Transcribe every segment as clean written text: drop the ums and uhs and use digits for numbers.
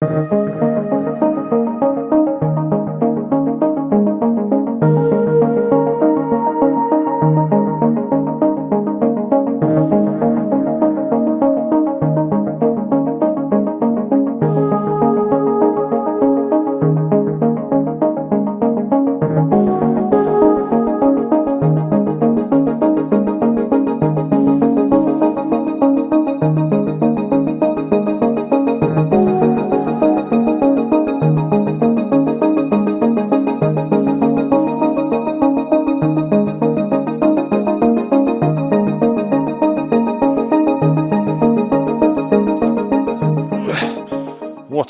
What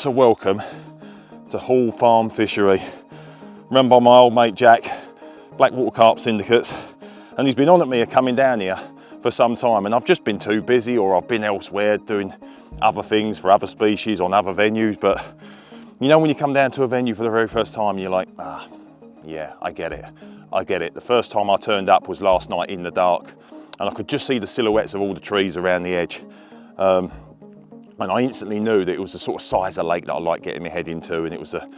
a welcome to Hall Farm Fishery, run by my old mate Jack, Blackwater Carp Syndicates, and he's been on at me coming down here for some time, and I've just been too busy, or I've been elsewhere doing other things for other species on other venues. But you know, when you come down to a venue for the very first time, you're like, yeah, I get it. The first time I turned up was last night in the dark, and I could just see the silhouettes of all the trees around the edge. And I instantly knew that it was the sort of size of lake that I like getting my head into, and it was the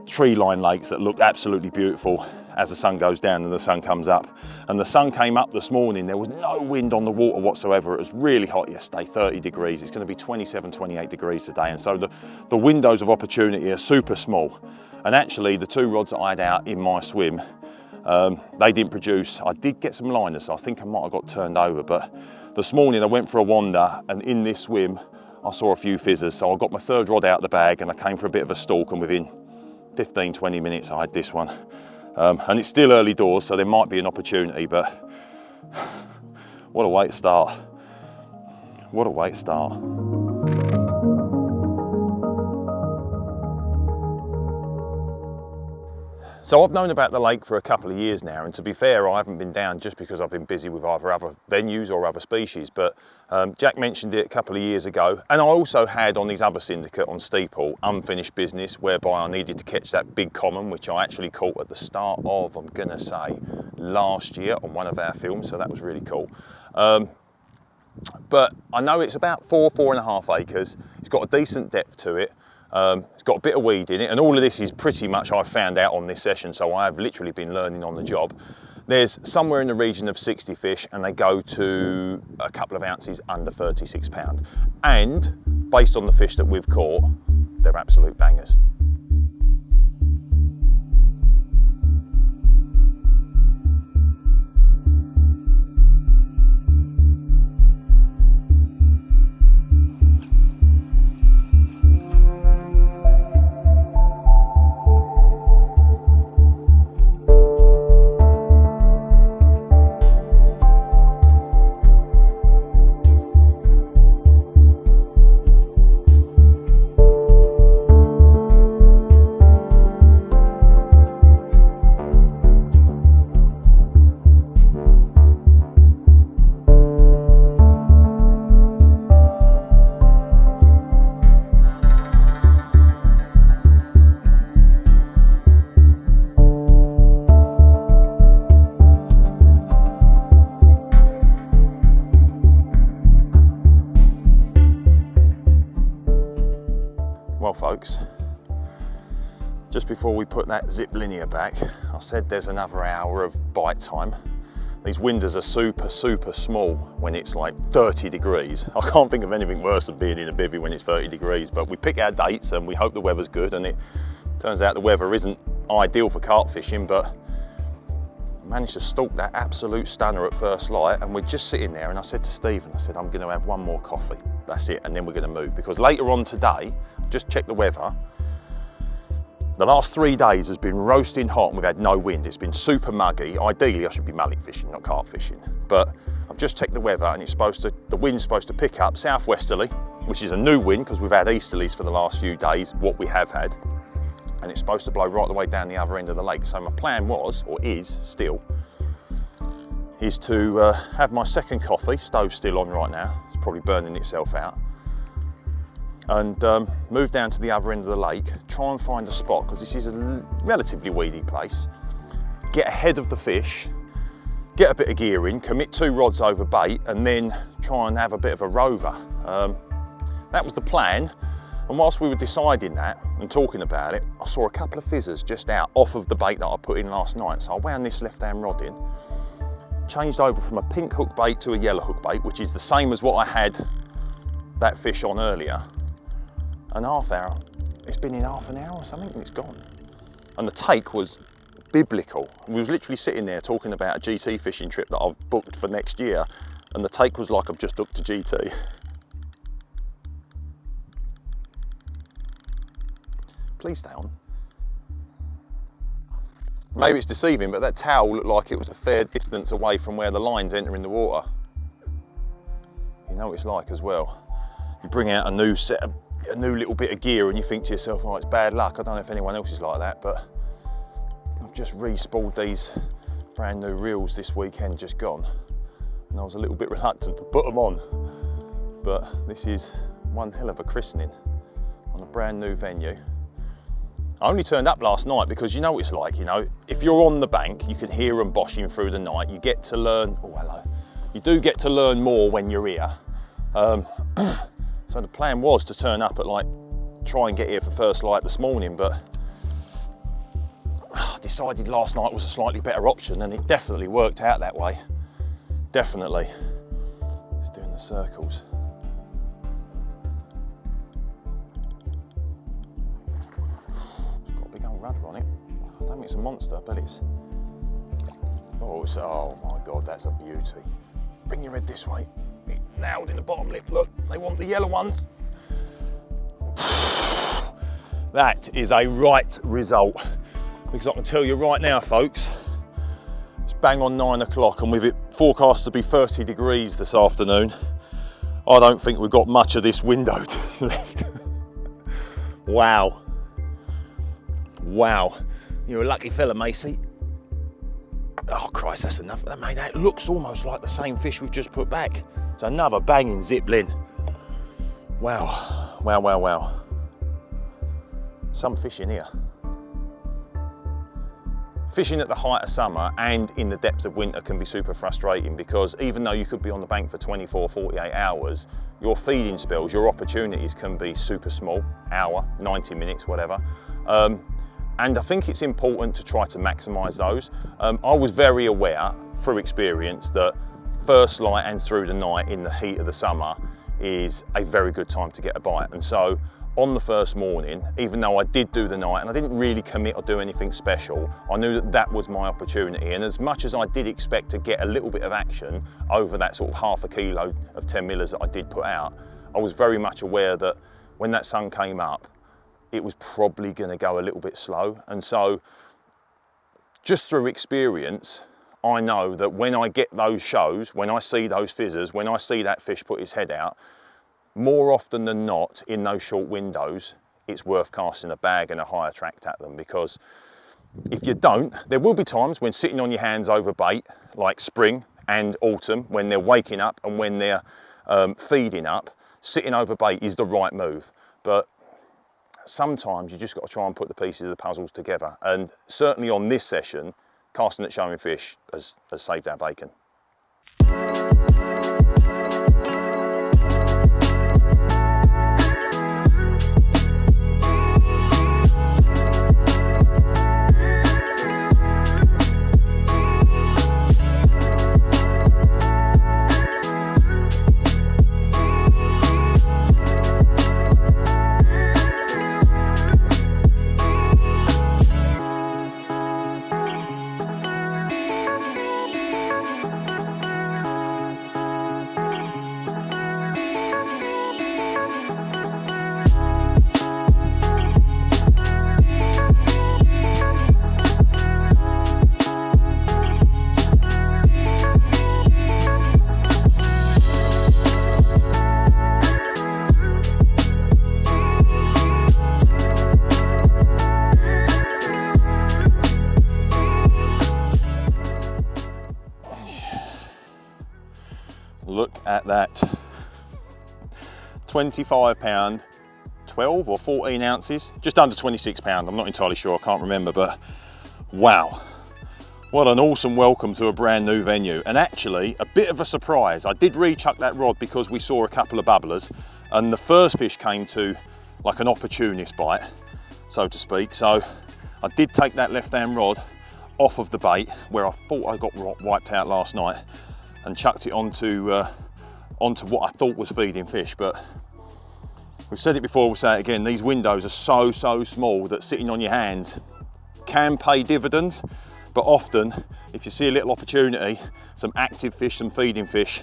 tree-lined lakes that looked absolutely beautiful as the sun goes down and the sun comes up. And the sun came up this morning, there was no wind on the water whatsoever. It was really hot yesterday, 30 degrees. It's going to be 27, 28 degrees today, and so the windows of opportunity are super small. And actually, the two rods that I had out in my swim, they didn't produce. I did get some liners, so I think I might have got turned over, but this morning I went for a wander, and in this swim, I saw a few fizzers, so I got my third rod out of the bag and I came for a bit of a stalk, and within 15, 20 minutes I had this one. And it's still early doors, so there might be an opportunity, but what a way to start. What a way to start. So I've known about the lake for a couple of years now, and to be fair, I haven't been down just because I've been busy with either other venues or other species, but Jack mentioned it a couple of years ago, and I also had on his other syndicate on Steeple unfinished business whereby I needed to catch that big common, which I actually caught at the start of, I'm gonna say, last year on one of our films, so that was really cool. But I know it's about 4.5 acres, it's got a decent depth to it. It's got a bit of weed in it, and all of this is pretty much I found out on this session, so I have literally been learning on the job. There's somewhere in the region of 60 fish, and they go to a couple of ounces under 36 pound. And based on the fish that we've caught, they're absolute bangers. Well folks, just before we put that zip linear back, I said there's another hour of bite time. These windows are super small when it's like 30 degrees. I can't think of anything worse than being in a bivvy when it's 30 degrees, but we pick our dates and we hope the weather's good, and it turns out the weather isn't ideal for carp fishing, but managed to stalk that absolute stunner at first light, and we're just sitting there, and I said to Stephen, I said, I'm going to have one more coffee, that's it, and then we're going to move, because later on today, I've just checked the weather, the last 3 days has been roasting hot and we've had no wind. It's been super muggy. Ideally I should be mullet fishing, not carp fishing, but I've just checked the weather, and it's supposed to, the wind's supposed to pick up southwesterly, which is a new wind because we've had easterlies for the last few days, what we have had, and it's supposed to blow right the way down the other end of the lake. So my plan was, or is still, is to have my second coffee, stove's still on right now, it's probably burning itself out, and move down to the other end of the lake, try and find a spot, because this is a relatively weedy place, get ahead of the fish, get a bit of gear in, commit 2 rods over bait, and then try and have a bit of a rover. That was the plan. And whilst we were deciding that and talking about it, I saw a couple of fizzers just out off of the bait that I put in last night. So I wound this left-hand rod in, changed over from a pink hook bait to a yellow hook bait, which is the same as what I had that fish on earlier. And half hour, it's been in half an hour or something and it's gone. And the take was biblical. We was literally sitting there talking about a GT fishing trip that I've booked for next year, and the take was like I've just booked a GT. Please stay on. Maybe it's deceiving, but that towel looked like it was a fair distance away from where the line's entering the water. You know what it's like as well. You bring out a new little bit of gear and you think to yourself, oh, it's bad luck. I don't know if anyone else is like that, but I've just re-spooled these brand new reels this weekend just gone. And I was a little bit reluctant to put them on. But this is one hell of a christening on a brand new venue. I only turned up last night because you know what it's like, you know, if you're on the bank, you can hear them boshing through the night. You get to learn, oh hello, you do get to learn more when you're here. So the plan was to turn up at try and get here for first light this morning, but I decided last night was a slightly better option, and it definitely worked out that way. Definitely. It's doing the circles. Rudder on it. I don't think it's a monster, but it's... Oh my God, that's a beauty. Bring your head this way. It nailed in the bottom lip, look. They want the yellow ones. That is a right result. Because I can tell you right now, folks, it's bang on 9 o'clock, and with it forecast to be 30 degrees this afternoon, I don't think we've got much of this window left. Wow. Wow, you're a lucky fella, Macey. Oh Christ, that's enough. Mate, that looks almost like the same fish we've just put back. It's another banging zipline. Wow, wow, wow, wow. Some fish in here. Fishing at the height of summer and in the depths of winter can be super frustrating, because even though you could be on the bank for 24, 48 hours, your feeding spells, your opportunities can be super small, hour, 90 minutes, whatever. And I think it's important to try to maximise those. I was very aware through experience that first light and through the night in the heat of the summer is a very good time to get a bite. And so on the first morning, even though I did do the night and I didn't really commit or do anything special, I knew that that was my opportunity. And as much as I did expect to get a little bit of action over that sort of half a kilo of 10 millers that I did put out, I was very much aware that when that sun came up, it was probably going to go a little bit slow. And so just through experience, I know that when I get those shows, when I see those fizzers, when I see that fish put his head out, more often than not in those short windows, it's worth casting a bag and a higher tract at them. Because if you don't, there will be times when sitting on your hands over bait, like spring and autumn, when they're waking up and when they're feeding up, sitting over bait is the right move. But sometimes you just got to try and put the pieces of the puzzles together. And certainly on this session, casting at showing fish has saved our bacon. Look at that. 25 pound, 12 or 14 ounces, just under 26 pound. I'm not entirely sure, I can't remember, but wow. What an awesome welcome to a brand new venue. And actually a bit of a surprise. I did re-chuck that rod because we saw a couple of bubblers, and the first fish came to like an opportunist bite, so to speak. So I did take that left-hand rod off of the bait where I thought I got wiped out last night and chucked it onto what I thought was feeding fish. But we've said it before, we'll say it again, these windows are so small that sitting on your hands can pay dividends, but often if you see a little opportunity, some active fish, some feeding fish,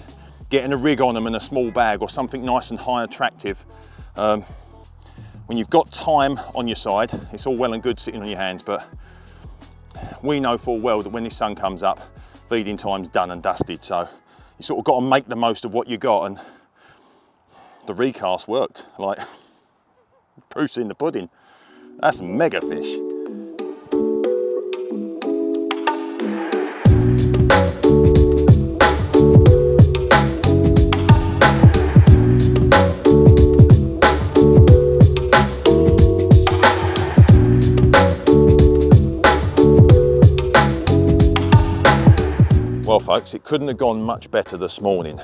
getting a rig on them in a small bag or something nice and high attractive, when you've got time on your side, it's all well and good sitting on your hands, but we know full well that when the sun comes up, feeding time's done and dusted. So you sort of got to make the most of what you got, and the recast worked. Like, proof's in the pudding. That's mega fish. Well folks, it couldn't have gone much better this morning.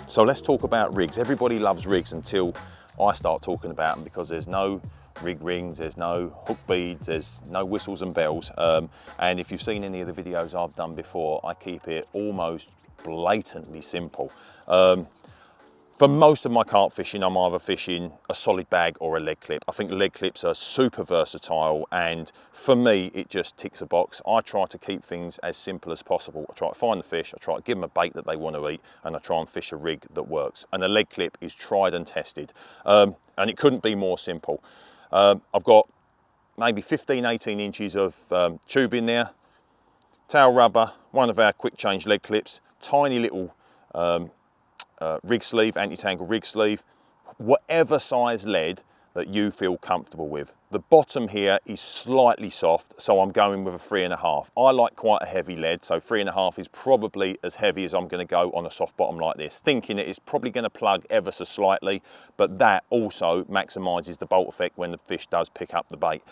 So let's talk about rigs. Everybody loves rigs until I start talking about them, because there's no rig rings, there's no hook beads, there's no whistles and bells. And if you've seen any of the videos I've done before, I keep it almost blatantly simple. For most of my carp fishing, I'm either fishing a solid bag or a leg clip. I think leg clips are super versatile, and for me, it just ticks a box. I try to keep things as simple as possible. I try to find the fish, I try to give them a bait that they want to eat, and I try and fish a rig that works. And a leg clip is tried and tested, and it couldn't be more simple. I've got maybe 15, 18 inches of tube in there, tail rubber, one of our quick change leg clips, tiny little rig sleeve, anti-tangle rig sleeve, whatever size lead that you feel comfortable with. The bottom here is slightly soft, so I'm going with a 3.5. I like quite a heavy lead, so 3.5 is probably as heavy as I'm going to go on a soft bottom like this, thinking it is probably going to plug ever so slightly, but that also maximises the bolt effect when the fish does pick up the bait.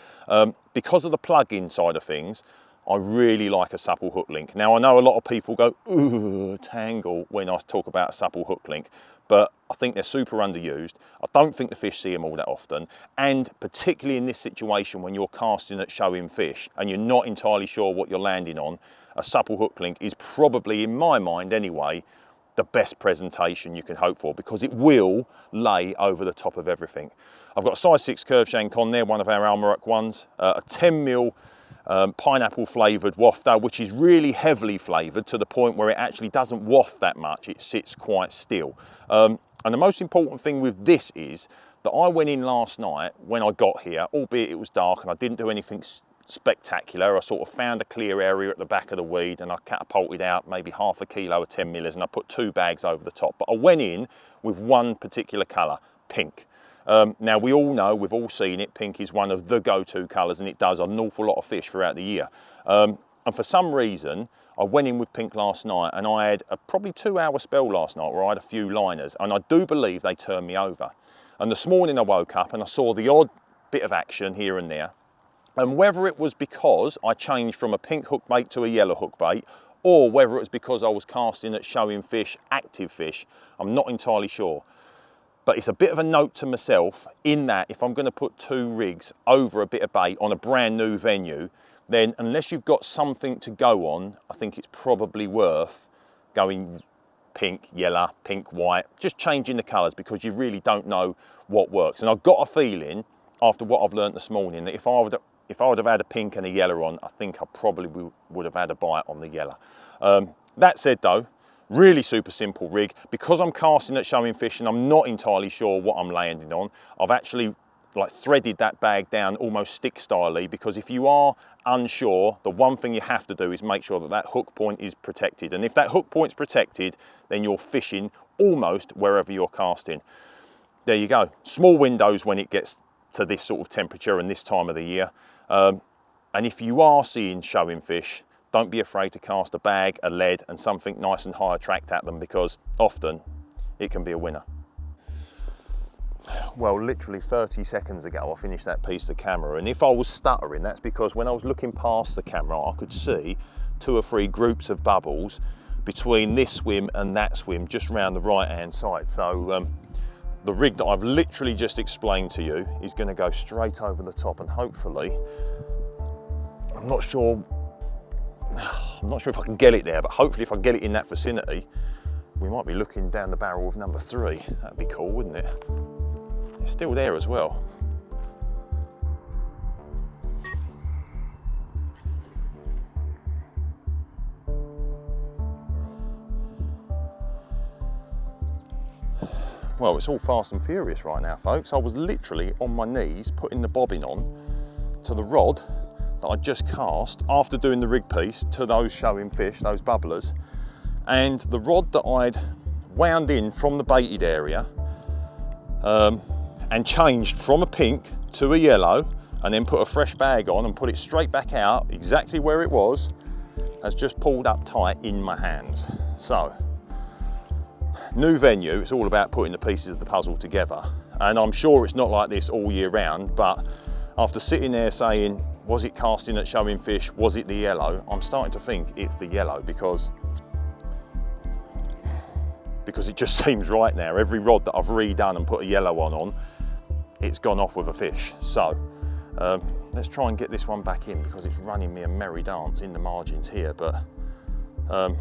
Because of the plug-in side of things, I really like a supple hook link. Now I know a lot of people go, ooh, tangle, when I talk about a supple hook link, but I think they're super underused. I don't think the fish see them all that often, and particularly in this situation when you're casting at showing fish and you're not entirely sure what you're landing on, a supple hook link is probably, in my mind anyway, the best presentation you can hope for, because it will lay over the top of everything. I've got a size 6 curve shank on there, one of our Almaroc ones, a 10mm pineapple flavoured wafter, which is really heavily flavoured to the point where it actually doesn't waft that much, it sits quite still. And the most important thing with this is that I went in last night when I got here, albeit it was dark and I didn't do anything spectacular. I sort of found a clear area at the back of the weed and I catapulted out maybe half a kilo of 10 millers and I put 2 bags over the top. But I went in with one particular colour, pink. Now we all know, we've all seen it, pink is one of the go-to colours and it does an awful lot of fish throughout the year. And for some reason, I went in with pink last night and I had a probably 2-hour spell last night where I had a few liners, and I do believe they turned me over. And this morning I woke up and I saw the odd bit of action here and there. And whether it was because I changed from a pink hook bait to a yellow hook bait, or whether it was because I was casting at showing fish, active fish, I'm not entirely sure. But it's a bit of a note to myself in that if I'm going to put 2 rigs over a bit of bait on a brand new venue, then unless you've got something to go on, I think it's probably worth going pink, yellow, pink, white, just changing the colours, because you really don't know what works. And I've got a feeling, after what I've learnt this morning, that if I would have had a pink and a yellow on, I think I probably would have had a bite on the yellow. That said though, really super simple rig. Because I'm casting at showing fish and I'm not entirely sure what I'm landing on, I've actually like threaded that bag down almost stick styley, because if you are unsure, the one thing you have to do is make sure that that hook point is protected. And if that hook point's protected, then you're fishing almost wherever you're casting. There you go. Small windows when it gets to this sort of temperature and this time of the year. And if you are seeing showing fish, don't be afraid to cast a bag, a lead, and something nice and high attract at them, because often it can be a winner. Well, literally 30 seconds ago, I finished that piece of camera, and if I was stuttering, that's because when I was looking past the camera, I could see 2 or 3 groups of bubbles between this swim and that swim, just round the right-hand side. So the rig that I've literally just explained to you is going to go straight over the top, and hopefully, I'm not sure if I can get it there, but hopefully if I get it in that vicinity, we might be looking down the barrel of number 3. That'd be cool, wouldn't it? It's still there as well. Well, it's all fast and furious right now, folks. I was literally on my knees putting the bobbin on to the rod that I just cast after doing the rig piece to those showing fish, those bubblers. And the rod that I'd wound in from the baited area and changed from a pink to a yellow, and then put a fresh bag on and put it straight back out exactly where it was, has just pulled up tight in my hands. So, new venue, it's all about putting the pieces of the puzzle together. And I'm sure it's not like this all year round, but after sitting there saying, was it casting at showing fish, was it the yellow? I'm starting to think it's the yellow because it just seems right now. Every rod that I've redone and put a yellow one on, it's gone off with a fish. So let's try and get this one back in because it's running me a merry dance in the margins here, but I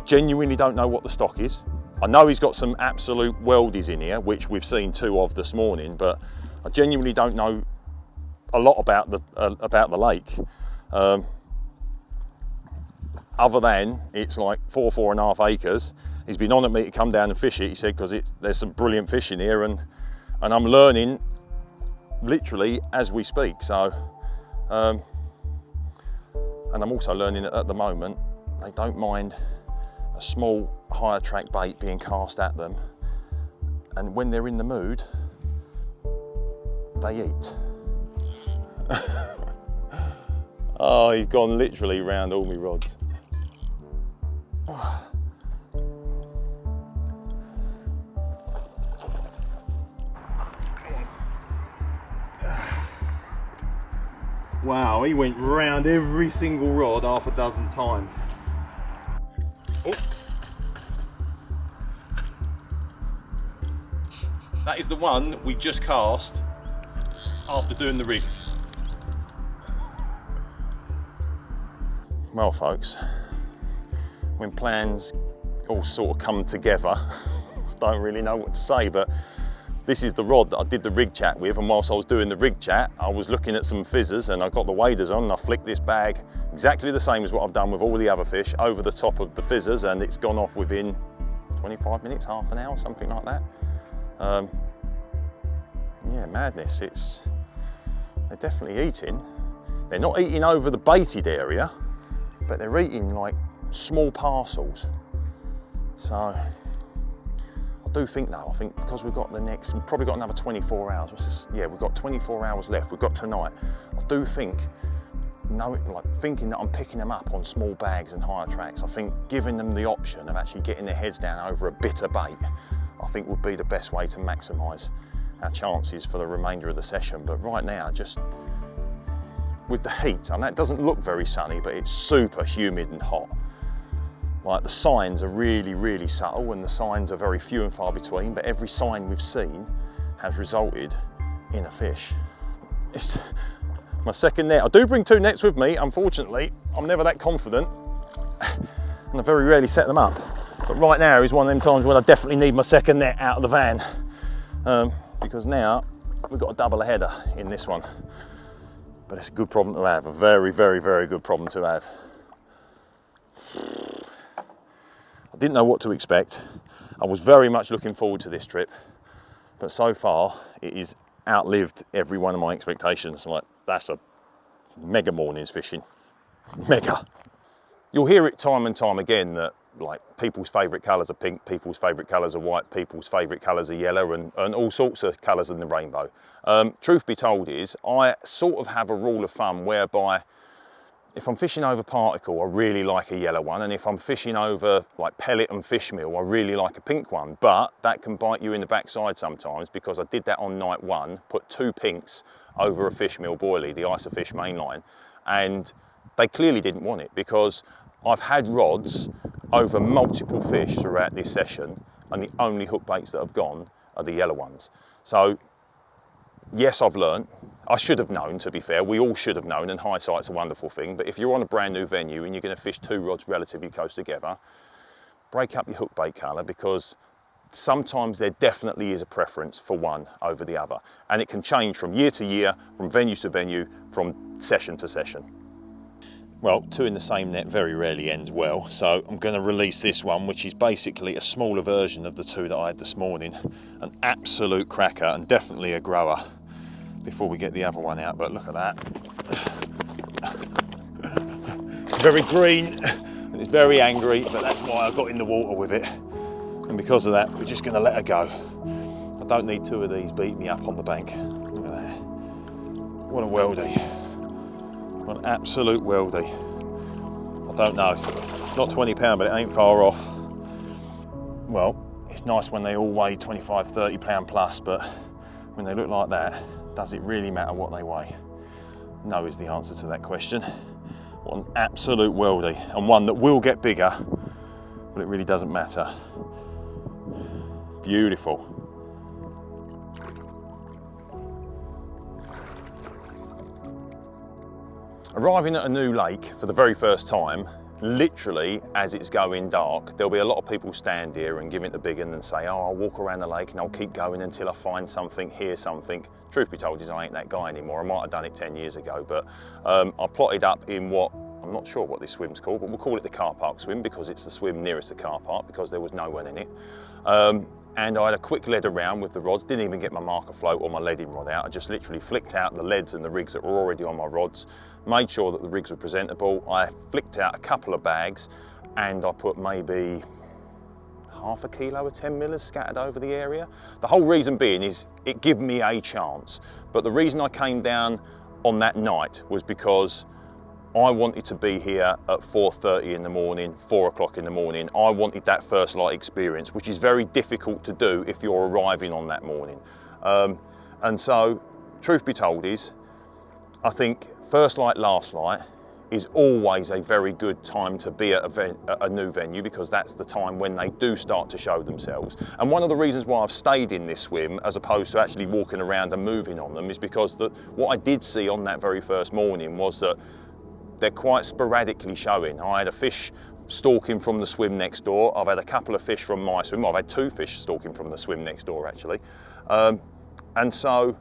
genuinely don't know what the stock is. I know he's got some absolute worldies in here, which we've seen 2 of this morning, but I genuinely don't know a lot about the lake. Other than it's like 4.5 acres. He's been on at me to come down and fish it, he said, because there's some brilliant fish in here, and I'm learning literally as we speak. So, and I'm also learning that at the moment, they don't mind a small higher track bait being cast at them, and when they're in the mood, they eat. Oh, he's gone literally round all my rods. Wow, he went round every single rod 6 times. Oh. That is the one we just cast after doing the rig. Well, folks, when plans all sort of come together, I don't really know what to say, but this is the rod that I did the rig chat with, and whilst I was doing the rig chat, I was looking at some fizzers and I got the waders on and I flicked this bag exactly the same as what I've done with all the other fish over the top of the fizzers, and it's gone off within 25 minutes, half an hour, something like that. Yeah, madness. They're definitely eating. They're not eating over the baited area, but they're eating like small parcels. So I do think though, I think because we've probably got another 24 hours. Yeah, we've got 24 hours left. We've got tonight. I do think, thinking that I'm picking them up on small bags and higher tracks, I think giving them the option of actually getting their heads down over a bitter bait, I think would be the best way to maximise our chances for the remainder of the session. But right now, just with the heat, I know it doesn't look very sunny, but it's super humid and hot. Like, the signs are really, really subtle, and the signs are very few and far between, but every sign we've seen has resulted in a fish. It's my second net. I do bring 2 nets with me. Unfortunately, I'm never that confident, and I very rarely set them up. But right now is one of them times when I definitely need my second net out of the van, because now we've got a double header in this one. But it's a good problem to have, a very, very, very good problem to have. I didn't know what to expect. I was very much looking forward to this trip, but so far it has outlived every one of my expectations. Like, that's a mega morning's fishing, mega. You'll hear it time and time again that like people's favourite colours are pink, people's favourite colours are white, people's favourite colours are yellow, and all sorts of colours in the rainbow. Truth be told is, I sort of have a rule of thumb whereby if I'm fishing over particle, I really like a yellow one, and if I'm fishing over like pellet and fish meal, I really like a pink one. But that can bite you in the backside sometimes, because I did that on night 1, put 2 pinks over a fish meal boilie, the Isofish mainline, and they clearly didn't want it, because I've had rods over multiple fish throughout this session and the only hook baits that have gone are the yellow ones. So yes, I've learned. I should have known, to be fair. We all should have known, and hindsight's a wonderful thing. But if you're on a brand new venue and you're going to fish 2 rods relatively close together, break up your hook bait colour, because sometimes there definitely is a preference for one over the other. And it can change from year to year, from venue to venue, from session to session. Well, 2 in the same net very rarely ends well, so I'm going to release this one, which is basically a smaller version of the 2 that I had this morning. An absolute cracker, and definitely a grower, before we get the other one out. But look at that. It's very green, and it's very angry, but that's why I got in the water with it. And because of that, we're just going to let her go. I don't need 2 of these beating me up on the bank. Look at that. What a worldie. An absolute worldie. I don't know, it's not £20, but it ain't far off. Well, it's nice when they all weigh 25, £30 plus, but when they look like that, does it really matter what they weigh? No is the answer to that question. What an absolute worldie, and one that will get bigger, but it really doesn't matter. Beautiful. Arriving at a new lake for the very first time, literally as it's going dark, there'll be a lot of people stand here and give it the big one and say, oh, I'll walk around the lake and I'll keep going until I find something, hear something. Truth be told is I ain't that guy anymore. I might have done it 10 years ago, but I plotted up in what, I'm not sure what this swim's called, but we'll call it the car park swim, because it's the swim nearest the car park, because there was no one in it. And I had a quick lead around with the rods, didn't even get my marker float or my leading rod out. I just literally flicked out the leads and the rigs that were already on my rods, made sure that the rigs were presentable. I flicked out a couple of bags, and I put maybe half a kilo of 10 millers scattered over the area. The whole reason being is it gave me a chance. But the reason I came down on that night was because I wanted to be here at 4:30 in the morning, 4 o'clock in the morning. I wanted that first light experience, which is very difficult to do if you're arriving on that morning. And so, truth be told is, I think first light, last light is always a very good time to be at a new venue, because that's the time when they do start to show themselves. And one of the reasons why I've stayed in this swim as opposed to actually walking around and moving on them is because what I did see on that very first morning was that they're quite sporadically showing. I had a fish stalking from the swim next door. I've had a couple of fish from my swim. I've had 2 fish stalking from the swim next door, actually. And so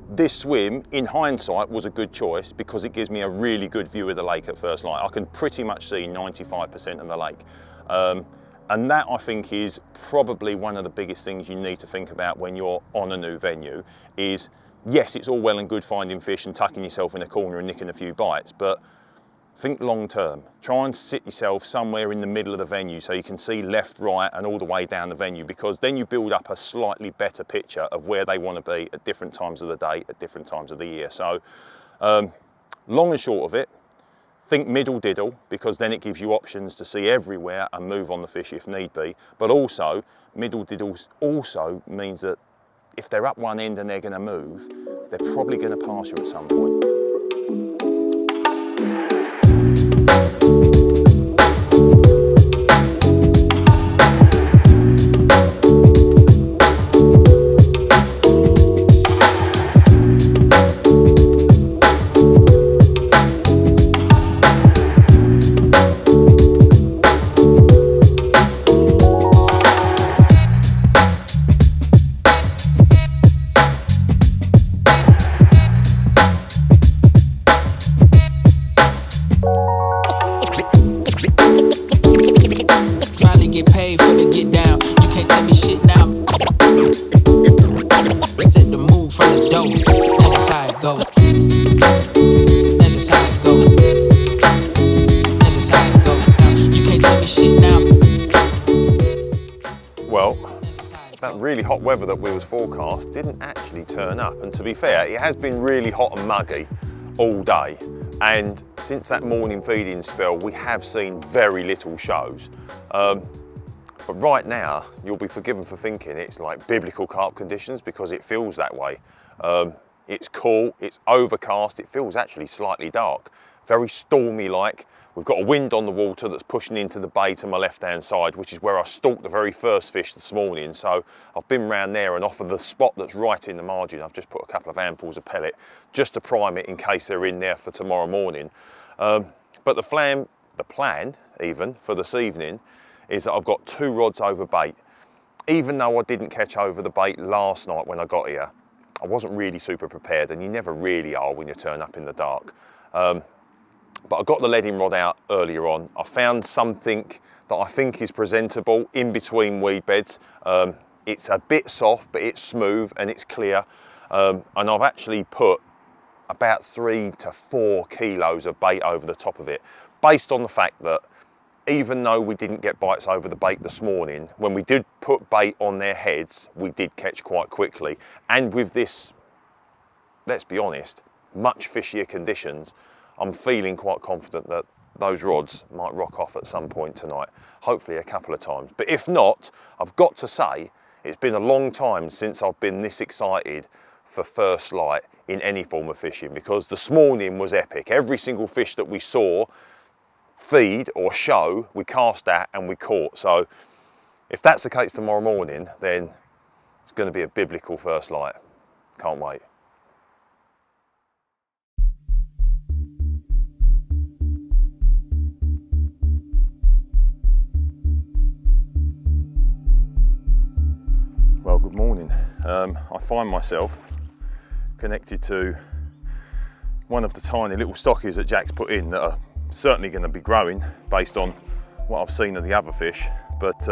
this swim, in hindsight, was a good choice because it gives me a really good view of the lake at first light. I can pretty much see 95% of the lake. And that, I think, is probably one of the biggest things you need to think about when you're on a new venue is, yes, it's all well and good finding fish and tucking yourself in a corner and nicking a few bites, but think long term. Try and sit yourself somewhere in the middle of the venue so you can see left, right, and all the way down the venue, because then you build up a slightly better picture of where they want to be at different times of the day, at different times of the year. So long and short of it, think middle diddle, because then it gives you options to see everywhere and move on the fish if need be. But also, middle diddles also means that if they're up one end and they're going to move, they're probably going to pass you at some point. Really hot weather that we was forecast didn't actually turn up, and to be fair, it has been really hot and muggy all day, and since that morning feeding spell we have seen very little shows, but right now you'll be forgiven for thinking it's like biblical carp conditions, because it feels that way. It's cool, it's overcast, it feels actually slightly dark. very stormy like. We've got a wind on the water that's pushing into the bay to my left hand side, which is where I stalked the very first fish this morning. So I've been round there, and off of the spot that's right in the margin, I've just put a couple of handfuls of pellet just to prime it in case they're in there for tomorrow morning. But the plan even for this evening is that I've got 2 rods over bait. Even though I didn't catch over the bait last night when I got here, I wasn't really super prepared, and you never really are when you turn up in the dark. But I got the leading rod out earlier on. I found something that I think is presentable in between weed beds. It's a bit soft, but it's smooth and it's clear. And I've actually put about 3 to 4 kilos of bait over the top of it, based on the fact that even though we didn't get bites over the bait this morning, when we did put bait on their heads, we did catch quite quickly. And with this, let's be honest, much fishier conditions, I'm feeling quite confident that those rods might rock off at some point tonight, hopefully a couple of times. But if not, I've got to say, it's been a long time since I've been this excited for first light in any form of fishing, because this morning was epic. Every single fish that we saw feed or show, we cast at and we caught. So if that's the case tomorrow morning, then it's going to be a biblical first light. Can't wait. Well, good morning. I find myself connected to one of the tiny little stockies that Jack's put in that are certainly going to be growing based on what I've seen of the other fish, but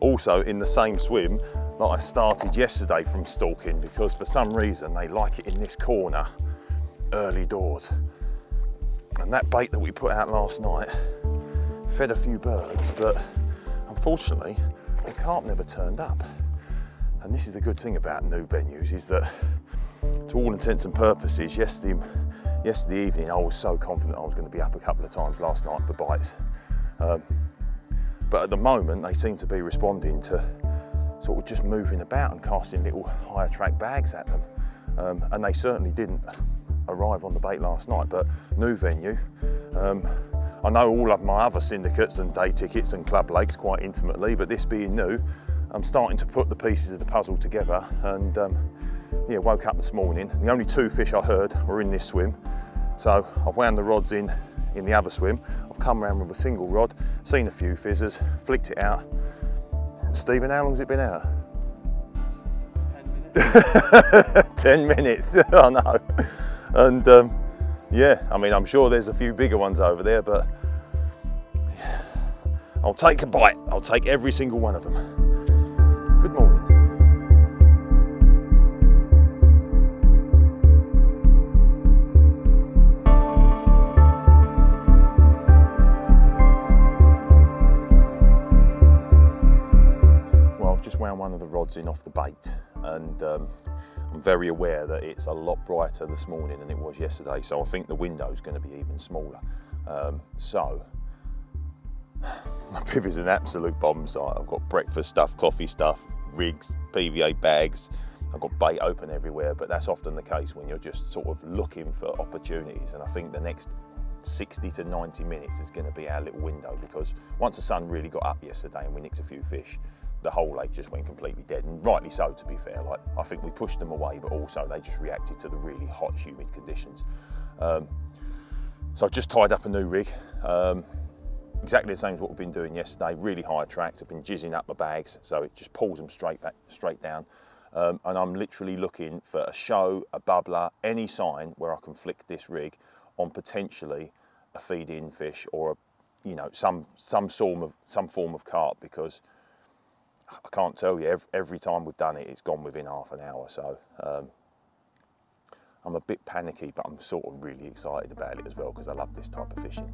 also in the same swim that I started yesterday from stalking, because for some reason they like it in this corner early doors. And that bait that we put out last night fed a few birds, but unfortunately the carp never turned up. And this is the good thing about new venues, is that to all intents and purposes, yesterday evening I was so confident I was going to be up a couple of times last night for bites. But at the moment they seem to be responding to sort of just moving about and casting little higher track bags at them. And they certainly didn't arrive on the bait last night, but new venue. I know all of my other syndicates and day tickets and club lakes quite intimately, but this being new, I'm starting to put the pieces of the puzzle together. And yeah, woke up this morning, the only 2 fish I heard were in this swim. So I've wound the rods in the other swim. I've come around with a single rod, seen a few fizzers, flicked it out. Stephen, how long's it been out? 10 minutes. 10 minutes, I know. And yeah, I mean, I'm sure there's a few bigger ones over there, but I'll take a bite. I'll take every single one of them. Good morning. Well, I've just wound one of the rods in off the bait, and I'm very aware that it's a lot brighter this morning than it was yesterday, so I think the window's going to be even smaller. So my bivvy's an absolute bomb site. I've got breakfast stuff, coffee stuff, rigs, PVA bags. I've got bait open everywhere, but that's often the case when you're just sort of looking for opportunities. And I think the next 60 to 90 minutes is going to be our little window, because once the sun really got up yesterday and we nicked a few fish, the whole lake just went completely dead, and rightly so, to be fair. Like, I think we pushed them away, but also they just reacted to the really hot, humid conditions. So I've just tied up a new rig, exactly the same as what we've been doing yesterday. Really high attract. I've been jizzing up my bags, so it just pulls them straight down. And I'm literally looking for a show, a bubbler, any sign where I can flick this rig on potentially a feed-in fish, or some form of carp, because I can't tell you, every time we've done it, it's gone within half an hour. So I'm a bit panicky, but I'm sort of really excited about it as well, because I love this type of fishing.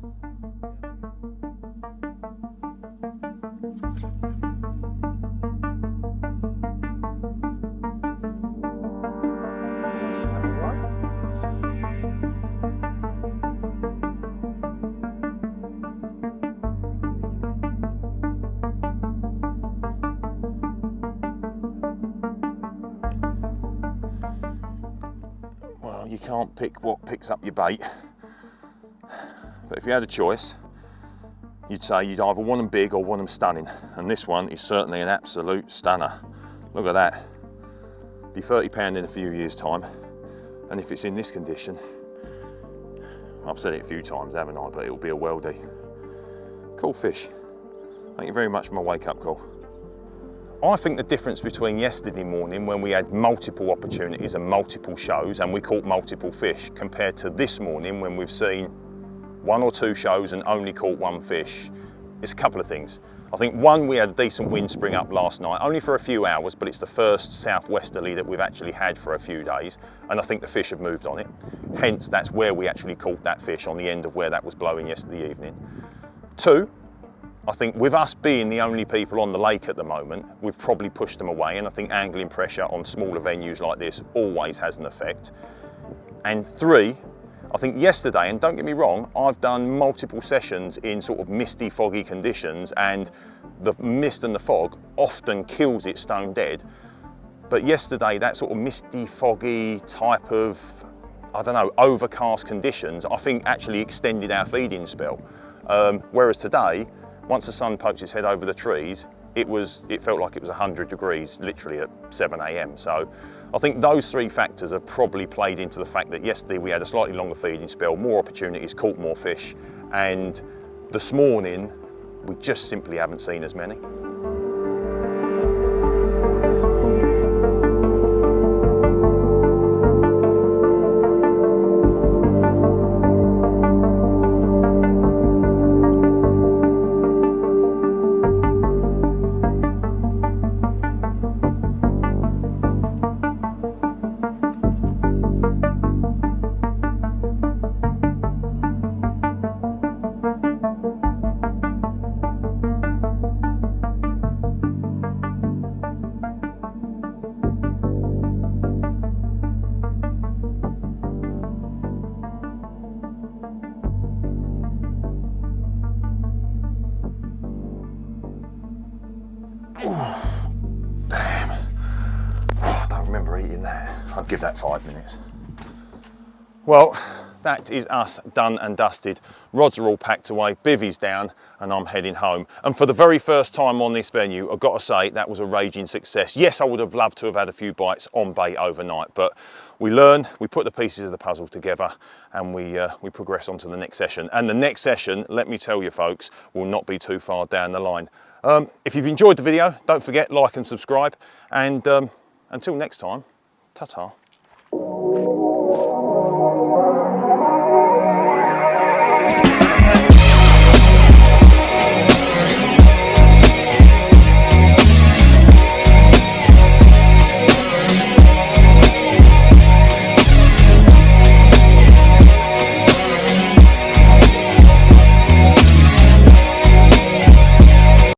You can't pick what picks up your bait. But if you had a choice, you'd say you'd either want them big or want them stunning. And this one is certainly an absolute stunner. Look at that. Be £30 in a few years' time. And if it's in this condition, I've said it a few times, haven't I? But it'll be a worldie. Cool fish. Thank you very much for my wake-up call. I think the difference between yesterday morning, when we had multiple opportunities and multiple shows and we caught multiple fish, compared to this morning when we've seen 1 or 2 shows and only caught 1 fish, it's a couple of things. I think one, we had a decent wind spring up last night, only for a few hours, but it's the first southwesterly that we've actually had for a few days, and I think the fish have moved on it. Hence, that's where we actually caught that fish, on the end of where that was blowing yesterday evening. 2, I think with us being the only people on the lake at the moment, we've probably pushed them away, and I think angling pressure on smaller venues like this always has an effect. And 3, I think yesterday, and don't get me wrong, I've done multiple sessions in sort of misty, foggy conditions, and the mist and the fog often kills it stone dead. But yesterday, that sort of misty, foggy type of, I don't know, overcast conditions, I think actually extended our feeding spell. Whereas today, once the sun poked its head over the trees, it felt like it was 100 degrees literally at 7 AM. So I think those 3 factors have probably played into the fact that yesterday we had a slightly longer feeding spell, more opportunities, caught more fish, and this morning we just simply haven't seen as many. Damn. I don't remember eating that. I'd give that 5 minutes. Well, that is us done and dusted. Rods are all packed away, bivvies down, and I'm heading home. And for the very first time on this venue, I've got to say that was a raging success. Yes, I would have loved to have had a few bites on bait overnight, but we learn, we put the pieces of the puzzle together, and we progress on to the next session. And the next session, let me tell you folks, will not be too far down the line. If you've enjoyed the video, don't forget, like and subscribe. And until next time, ta-ta.